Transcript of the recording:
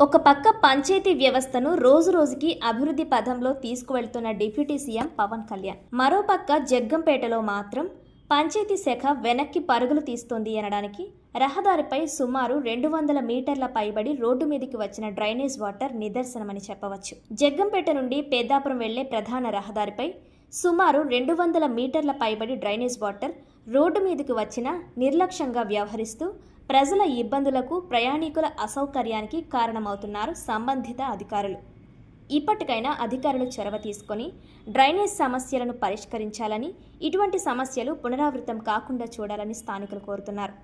ఒక పక్క పంచాయతీ వ్యవస్థను రోజురోజుకి అభివృద్ధి పథంలో తీసుకువెళ్తున్న డిప్యూటీ సీఎం పవన్ కళ్యాణ్, మరోపక్క జగ్గంపేటలో మాత్రం పంచాయతీ శాఖ వెనక్కి పరుగులు తీస్తోంది అనడానికి రహదారిపై సుమారు 200 మీటర్ల పైబడి రోడ్డు మీదకి వచ్చిన డ్రైనేజ్ వాటర్ నిదర్శనమని చెప్పవచ్చు. జగ్గంపేట నుండి పెద్దాపురం వెళ్లే ప్రధాన రహదారిపై సుమారు 200 మీటర్ల పైబడి డ్రైనేజ్ వాటర్ రోడ్డు మీదకి వచ్చినా నిర్లక్ష్యంగా వ్యవహరిస్తూ ప్రజల ఇబ్బందులకు, ప్రయాణికుల అసౌకర్యానికి కారణమవుతున్నారు సంబంధిత అధికారులు. ఇప్పటికైనా అధికారులు చొరవ తీసుకొని డ్రైనేజ్ సమస్యలను పరిష్కరించాలని, ఇటువంటి సమస్యలు పునరావృతం కాకుండా చూడాలని స్థానికులు కోరుతున్నారు.